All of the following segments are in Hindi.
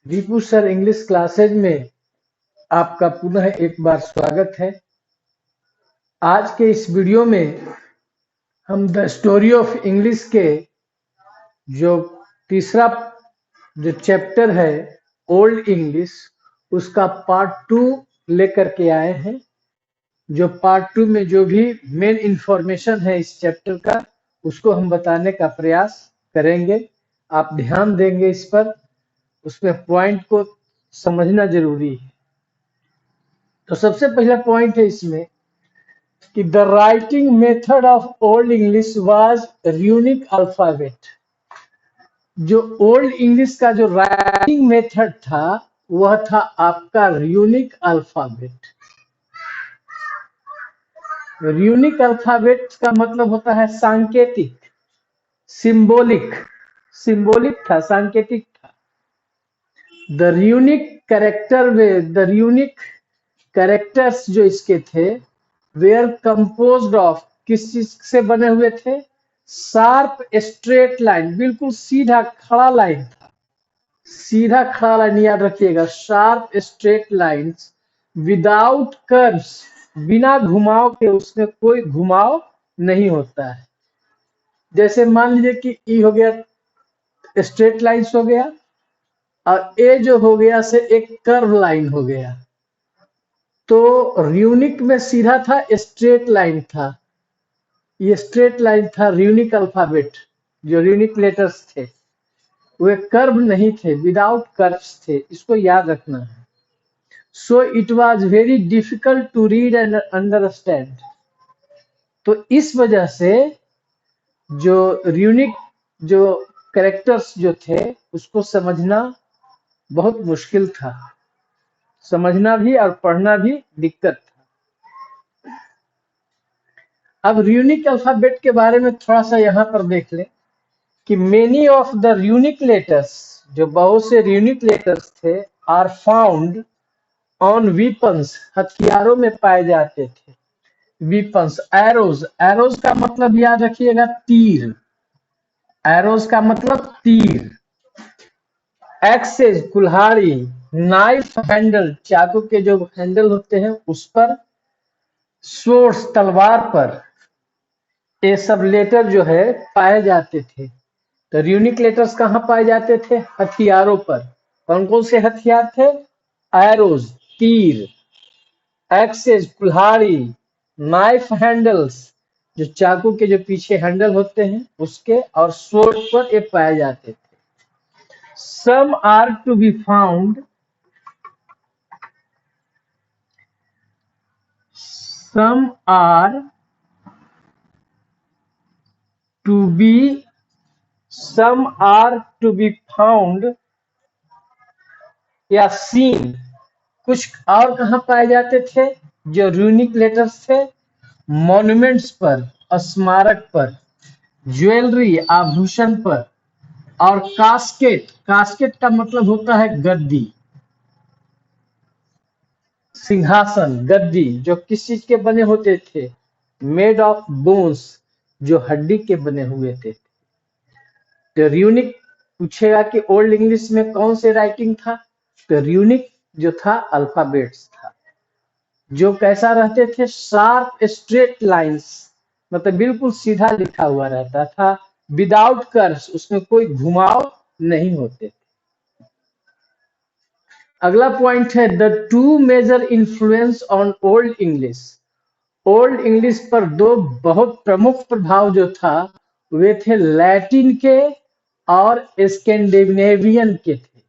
दीपू सर इंग्लिश क्लासेज में आपका पुनः एक बार स्वागत है। आज के इस वीडियो में हम द स्टोरी ऑफ इंग्लिश के जो तीसरा जो चैप्टर है ओल्ड इंग्लिश, उसका पार्ट 2 लेकर के आए हैं। जो पार्ट 2 में जो भी मेन इंफॉर्मेशन है इस चैप्टर का, उसको हम बताने का प्रयास करेंगे। आप ध्यान देंगे इस पर, उसमें पॉइंट को समझना जरूरी है। तो सबसे पहला पॉइंट है इसमें कि the writing method of old English was unique alphabet. जो ओल्ड इंग्लिश का जो राइटिंग मेथड था वह था आपका यूनिक अल्फाबेट। यूनिक अल्फाबेट का मतलब होता है सांकेतिक, सिंबॉलिक। सिंबॉलिक था, सांकेतिक था। द यूनिक कैरेक्टर में द यूनिक कैरेक्टर्स जो इसके थे वेयर कंपोज्ड ऑफ, किस चीज से बने हुए थे? शार्प स्ट्रेट लाइन, बिल्कुल सीधा खड़ा लाइन था। सीधा खड़ा लाइन याद रखिएगा, sharp straight lines without curves, बिना घुमाव के, उसमें कोई घुमाव नहीं होता है। जैसे मान लीजिए कि ई हो गया, स्ट्रेट लाइंस हो गया, और ए जो हो गया से एक कर्व लाइन हो गया। तो यूनिक में सीधा था, स्ट्रेट लाइन था। ये स्ट्रेट लाइन था यूनिक अल्फाबेट। जो यूनिक लेटर्स थे वे कर्व नहीं थे, विदाउट कर्व्स थे। इसको याद रखना है। So it was very difficult to read and understand. तो इस वजह से जो यूनिक जो कैरेक्टर्स जो थे उसको समझना बहुत मुश्किल था। समझना भी और पढ़ना भी दिक्कत था। अब यूनिक अल्फाबेट के बारे में थोड़ा सा यहाँ पर देख लें कि many of the unique letters, जो बहुत से यूनिक लेटर्स थे, आर फाउंड ऑन वीपन्स, हथियारों में पाए जाते थे। वीपन्स, एरोज, एरोज का मतलब याद रखिएगा तीर। एरोज का मतलब तीर। एक्सेज, कुल्हाड़ी। नाइफ हैंडल, चाकू के जो हैंडल होते हैं उस पर। सोर्स, तलवार पर। ये सब लेटर जो है पाए जाते थे। तो यूनिक लेटर्स कहाँ पाए जाते थे? हथियारों पर। कौन कौन से हथियार थे? एरोज, तीर। एक्सेस, कुल्हाड़ी। नाइफ हैंडल्स, जो चाकू के जो पीछे हैंडल होते हैं उसके, और स्वॉर्ड पर ये पाए जाते थे। Some are to be found, some are to be, some are to be found या सीन। कुछ और कहाँ पाए जाते थे जो यूनिक लेटर्स थे? मॉन्यूमेंट्स पर, स्मारक पर। ज्वेलरी, आभूषण पर। और कास्केट, कास्केट का मतलब होता है गद्दी, सिंहासन, गद्दी, जो किस चीज के बने होते थे? मेड ऑफ बोन्स, जो हड्डी के बने हुए थे। तो यूनिक पूछेगा कि ओल्ड इंग्लिश में कौन से राइटिंग था? तो यूनिक जो था अल्फाबेट्स था, जो कैसा रहते थे? शार्प स्ट्रेट लाइंस, मतलब बिल्कुल सीधा लिखा हुआ रहता था, विदाउट कर्व्स, उसमें कोई घुमाव नहीं होते थे। अगला पॉइंट है the two major influence on old English. Old English पर दो बहुत प्रमुख प्रभाव जो था वे थे लैटिन के और स्कैंडिनेवियन के थे।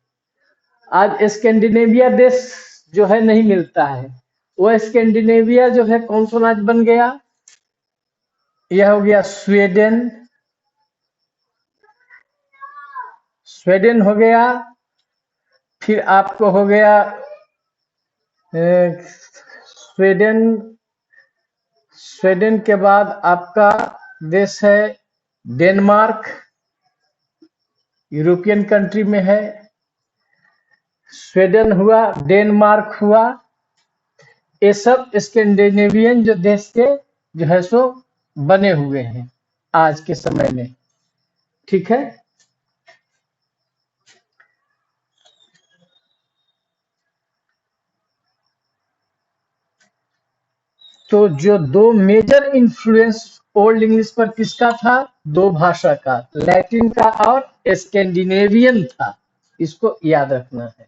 आज स्कैंडिनेविया देश जो है नहीं मिलता है। वो स्कैंडिनेविया जो है कौन सा राज्य बन गया? यह हो गया स्वीडन। स्वीडन हो गया। फिर आपको हो गया स्वीडन। स्वीडन के बाद आपका देश है डेनमार्क, यूरोपियन कंट्री में है। स्वीडन हुआ, डेनमार्क हुआ। ये सब स्कैंडिनेवियन जो देश के जो है सो बने हुए हैं आज के समय में। ठीक है। तो जो दो मेजर इन्फ्लुएंस ओल्ड इंग्लिश पर किसका था? दो भाषा का, लैटिन का और स्कैंडिनेवियन था। इसको याद रखना है।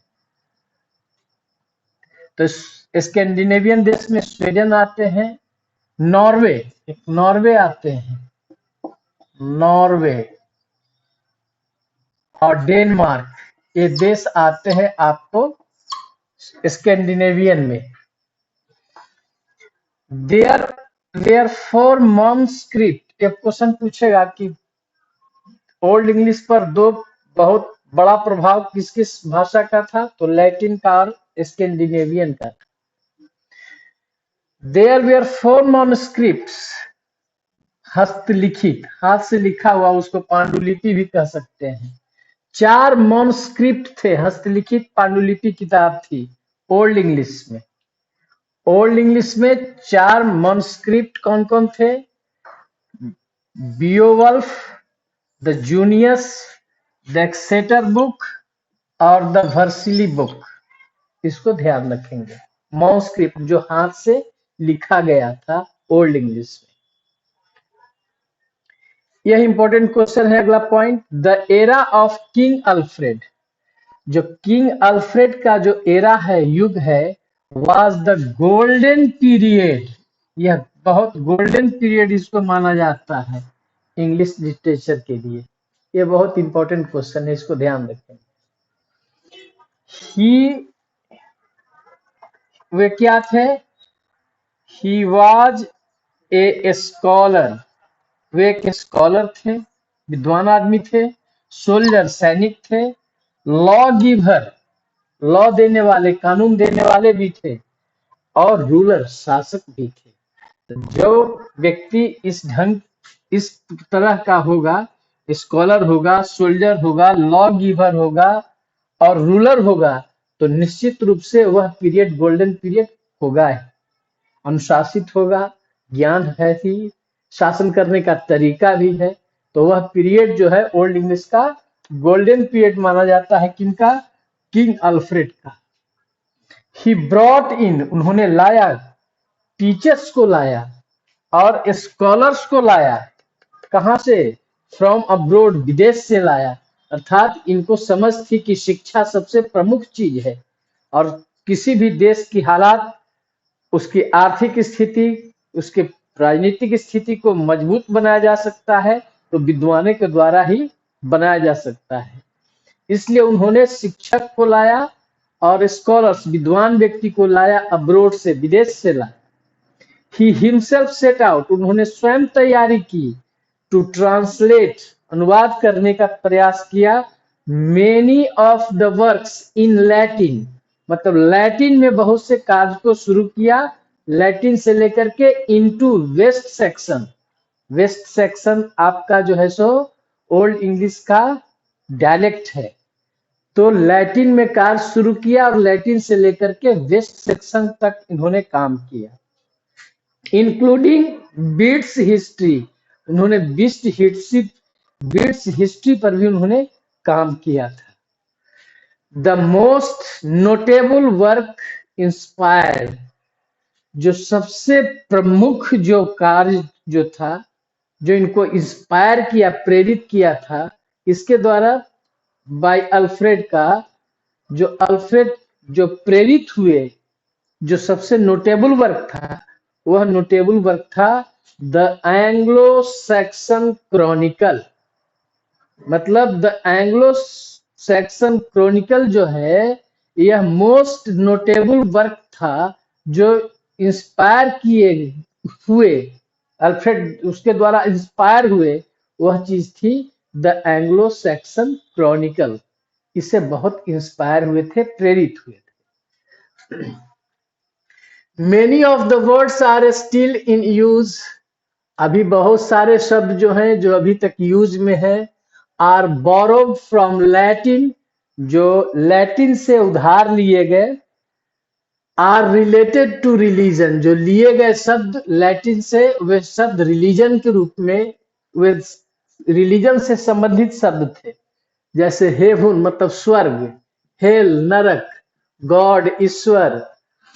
तो स्कैंडिनेवियन देश में स्वीडन आते हैं, नॉर्वे, एक नॉर्वे आते हैं, नॉर्वे और डेनमार्क, ये देश आते हैं आपको स्कैंडिनेवियन में। देयर देयर फोर मॉन्स्क्रिप्ट, एक क्वेश्चन पूछेगा कि ओल्ड इंग्लिश पर दो बहुत बड़ा प्रभाव किस किस भाषा का था? तो लैटिन का और स्कैंडिनेवियन का। देयर वेयर फोर मॉन्स्क्रिप्ट्स, हस्तलिखित, हाथ से लिखा हुआ, उसको पांडुलिपि भी कह सकते हैं। 4 मॉन्स्क्रिप्ट थे, हस्तलिखित पांडुलिपि किताब थी ओल्ड इंग्लिश में। ओल्ड इंग्लिश में 4 मॉन्स्क्रिप्ट कौन कौन थे? Beowulf, the Junius, the Exeter book और द वर्सिली बुक। इसको ध्यान रखेंगे। मॉन्स्क्रिप्ट जो हाथ से लिखा गया था ओल्ड इंग्लिश में। यह इंपॉर्टेंट क्वेश्चन है। अगला point, the era of king Alfred, जो किंग अल्फ्रेड का जो एरा है, युग है, वाज द गोल्डन पीरियड। यह बहुत गोल्डन पीरियड इसको माना जाता है इंग्लिश लिटरेचर के लिए। यह बहुत इंपॉर्टेंट क्वेश्चन है, इसको ध्यान रखें। ही, वे क्या थे? ही वाज ए स्कॉलर, वे एक स्कॉलर थे, विद्वान आदमी थे। सोल्जर, सैनिक थे। लॉ गिवर, लॉ देने वाले, कानून देने वाले भी थे। और रूलर, शासक भी थे। तो जो व्यक्ति इस तरह का होगा, स्कॉलर होगा, सोल्जर होगा, लॉ गिवर होगा और रूलर होगा, तो निश्चित रूप से वह पीरियड गोल्डन पीरियड होगा ही। अनुशासित होगा, ज्ञान है ही, शासन करने का तरीका भी है। तो वह पीरियड जो है ओल्ड इंग्लिश का गोल्डन पीरियड माना जाता है। किनका? किंग अल्फ्रेड का। ही ब्रॉट इन, उन्होंने लाया, टीचर्स को लाया और स्कॉलर्स को लाया। कहां से? फ्रॉम अब्रोड, विदेश से लाया। अर्थात इनको समझ थी कि शिक्षा सबसे प्रमुख चीज है और किसी भी देश की हालात, उसकी आर्थिक स्थिति, उसके राजनीतिक स्थिति को मजबूत बनाया जा सकता है तो विद्वानों के द्वारा ही बनाया जा सकता है। इसलिए उन्होंने शिक्षक को लाया और स्कॉलर्स, विद्वान व्यक्ति को लाया, अब्रोड से, विदेश से लाया। ही हिमसेल्फ सेट आउट, उन्होंने स्वयं तैयारी की। टू ट्रांसलेट, अनुवाद करने का प्रयास किया। Many of the works in Latin, मतलब लैटिन में बहुत से कार्य को शुरू किया। लैटिन से लेकर के into West Saxon, West Saxon आपका जो है सो ओल्ड इंग्लिश का डायलेक्ट है। तो लैटिन में कार्य शुरू किया और लैटिन से लेकर के वेस्ट सेक्शन तक इन्होंने काम किया। इंक्लूडिंग बीट्स हिस्ट्री, उन्होंने बीट्स हिस्ट्री पर भी उन्होंने काम किया था। The most notable work inspired, जो सबसे प्रमुख जो कार्य जो था, जो इनको इंस्पायर किया, प्रेरित किया था, इसके द्वारा? बाय अल्फ्रेड का। जो अल्फ्रेड जो प्रेरित हुए, जो सबसे नोटेबल वर्क था, वह नोटेबल वर्क था द एंग्लो सैक्सन क्रॉनिकल। मतलब द एंग्लो सैक्सन क्रॉनिकल जो है, यह मोस्ट नोटेबल वर्क था जो इंस्पायर किए हुए, अल्फ्रेड उसके द्वारा इंस्पायर हुए, वह चीज थी द एंग्लो सैक्सन क्रॉनिकल। इससे बहुत इंस्पायर हुए थे, प्रेरित हुए थे। Many of the words are still in use, अभी बहुत सारे शब्द जो हैं जो अभी तक यूज में है। आर बोरोड फ्रॉम लैटिन, जो लैटिन से उधार लिए गए। आर रिलेटेड टू रिलीजन, जो लिए गए शब्द लैटिन से, वे शब्द रिलीजन के रूप में, वे रिलीजन से संबंधित शब्द थे। जैसे हेवन मतलब स्वर्ग, हेल नरक, गॉड ईश्वर,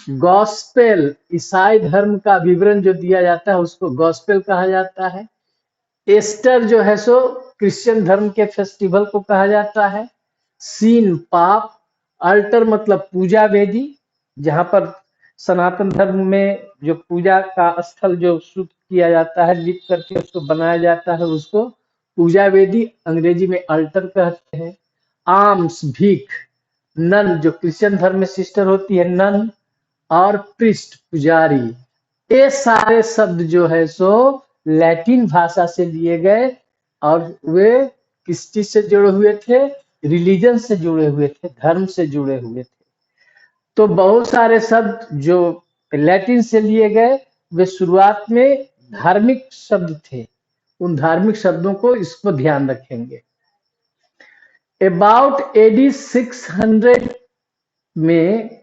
गॉस्पेल ईसाई धर्म का विवरण जो दिया जाता है उसको गॉस्पेल कहा जाता है। एस्टर जो है सो क्रिश्चियन धर्म के फेस्टिवल को कहा जाता है। सीन पाप, अल्टर मतलब पूजा वेदी, जहां पर सनातन धर्म में जो पूजा का स्थल जो शुद्ध किया जाता है, लिप करके उसको बनाया जाता है, उसको पूजा वेदी अंग्रेजी में अल्टर कहते हैं। आर्म्स भीख, नन जो क्रिश्चियन धर्म में सिस्टर होती है नन, और प्रिस्ट पुजारी। ये सारे शब्द जो है सो लैटिन भाषा से लिए गए और वे किस चीज से जुड़े हुए थे? रिलीजन से जुड़े हुए थे, धर्म से जुड़े हुए थे। तो बहुत सारे शब्द जो लैटिन से लिए गए वे शुरुआत में धार्मिक शब्द थे। उन धार्मिक शब्दों को इसको ध्यान रखेंगे। अबाउट एडी 600 में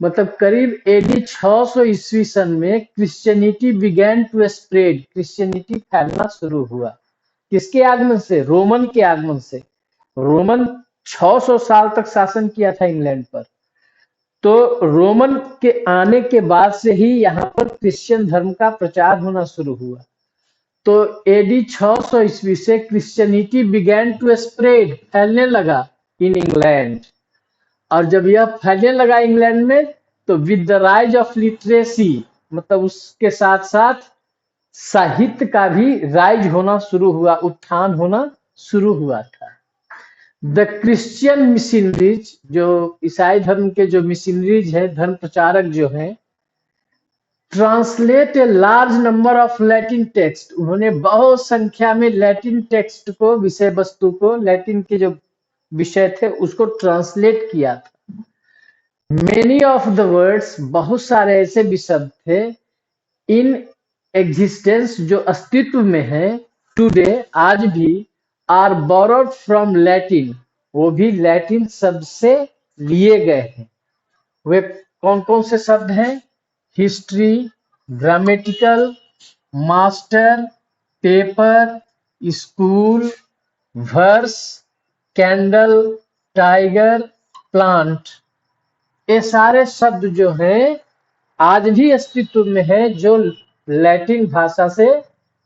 मतलब करीब एडी 600 ईस्वी सन में Christianity began to spread, Christianity फैलना शुरू हुआ। किसके आगमन से? रोमन के आगमन से। रोमन 600 साल तक शासन किया था इंग्लैंड पर। तो रोमन के आने के बाद से ही यहाँ पर क्रिश्चियन धर्म का प्रचार होना शुरू हुआ। तो एडी 600 ईस्वी से क्रिश्चियनिटी बिगैन टू स्प्रेड, फैलने लगा इन इंग्लैंड। और जब यह फैलने लगा इंग्लैंड में तो with the rise of literacy मतलब उसके साथ साथ साहित्य का भी राइज होना शुरू हुआ, उत्थान होना शुरू हुआ था। द क्रिश्चियन मिशनरीज, जो ईसाई धर्म के जो मिशनरीज है, धर्म प्रचारक जो हैं, translate a large number of Latin text, उन्होंने बहुत संख्या में लैटिन टेक्स्ट को, विषय वस्तु को, लैटिन के जो विषय थे उसको ट्रांसलेट किया था। मेनी ऑफ द वर्ड्स, बहुत सारे ऐसे भी शब्द थे इन एग्जिस्टेंस जो अस्तित्व में है टुडे आज भी, आर बोरोड फ्रॉम लैटिन, वो भी लैटिन शब्द से लिए गए हैं। वे कौन कौन से शब्द हैं? History, grammatical, master, paper, school, verse, candle, tiger, plant. ये सारे शब्द जो हैं आज भी अस्तित्व में है, जो लैटिन भाषा से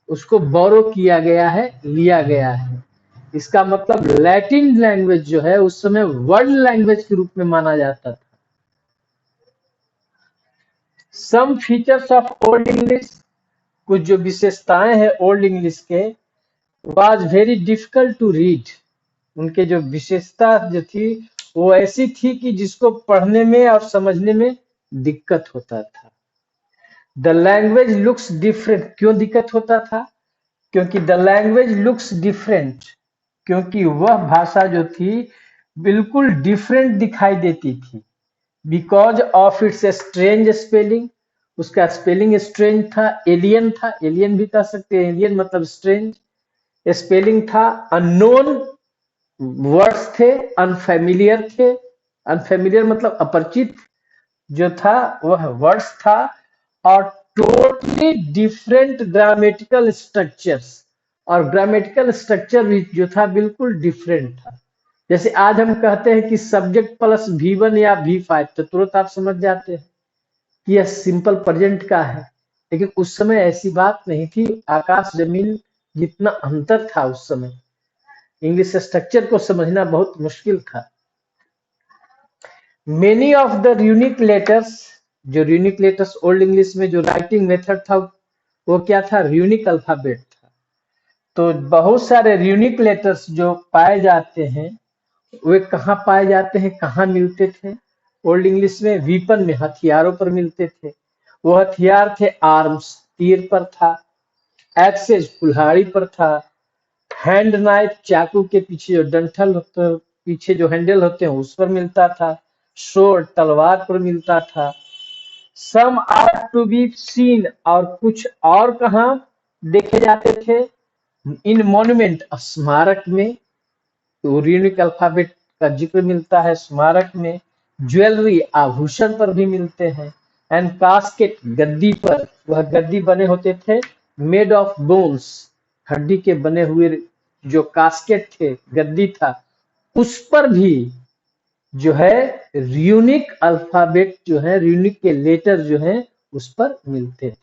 उसको बोरो किया गया है, लिया गया है। इसका मतलब लैटिन लैंग्वेज जो है उस समय वर्ल्ड लैंग्वेज के रूप में माना जाता था। Some features of old English, कुछ जो विशेषताएं हैं ओल्ड इंग्लिश के, was very difficult to read, उनके जो विशेषता जो थी वो ऐसी थी कि जिसको पढ़ने में और समझने में दिक्कत होता था। द लैंग्वेज लुक्स डिफरेंट, क्यों दिक्कत होता था? क्योंकि द लैंग्वेज लुक्स डिफरेंट, क्योंकि वह भाषा जो थी बिल्कुल डिफरेंट दिखाई देती थी। Because of its strange spelling, उसका स्पेलिंग स्ट्रेंज था, एलियन था, एलियन भी कह सकते हैं, एलियन मतलब स्ट्रेंज। स्पेलिंग था, अननोन वर्ड्स थे, अनफेमिलियर थे, अनफेमिलियर मतलब अपरिचित जो था वह वर्ड्स था, और टोटली डिफरेंट ग्रामेटिकल स्ट्रक्चर्स, और ग्रामेटिकल स्ट्रक्चर भी जो था बिल्कुल डिफरेंट था। जैसे आज हम कहते हैं कि सब्जेक्ट प्लस V1 या V5 तो तुरंत आप समझ जाते हैं कि यह सिंपल प्रेजेंट का है, लेकिन उस समय ऐसी बात नहीं थी। आकाश जमीन जितना अंतर था उस समय, इंग्लिश स्ट्रक्चर को समझना बहुत मुश्किल था। Many of the unique letters, जो यूनिक लेटर्स ओल्ड इंग्लिश में जो राइटिंग मेथड था वो क्या था? यूनिक अल्फाबेट था। तो बहुत सारे यूनिक लेटर्स जो पाए जाते हैं वे कहाँ पाए जाते हैं, कहाँ मिलते थे? ओल्ड इंग्लिश में वीपन में, हथियारों पर मिलते थे। वो हथियार थे आर्म्स, तीर पर था, एक्सेज कुल्हाड़ी पर था, हैंड नाइफ चाकू के पीछे जो डंठल होते, पीछे जो हैंडल होते हैं उस पर मिलता था, शोर्ड तलवार पर मिलता था। Some are to be seen, और कुछ और कहाँ देखे जाते थे? इन मॉन्यूमेंट, स्मारक में, तो यूनिक अल्फाबेट का जिक्र मिलता है स्मारक में। ज्वेलरी, आभूषण पर भी मिलते हैं। एंड कास्केट, गद्दी पर, वह गद्दी बने होते थे मेड ऑफ बोन्स, हड्डी के बने हुए जो कास्केट थे, गद्दी था, उस पर भी जो है यूनिक अल्फाबेट जो है, यूनिक के लेटर जो है उस पर मिलते हैं।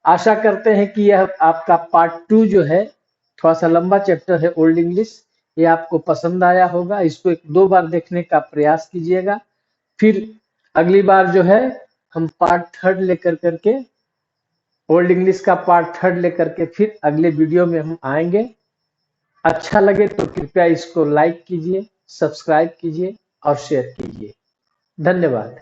आशा करते हैं कि यह आपका पार्ट 2 जो है, थोड़ा सा लंबा चैप्टर है ओल्ड इंग्लिश, ये आपको पसंद आया होगा। इसको 1-2 बार देखने का प्रयास कीजिएगा। फिर अगली बार जो है हम पार्ट 3 लेकर करके, ओल्ड इंग्लिश का पार्ट 3 लेकर के फिर अगले वीडियो में हम आएंगे। अच्छा लगे तो कृपया इसको लाइक कीजिए, सब्सक्राइब कीजिए और शेयर कीजिए। धन्यवाद।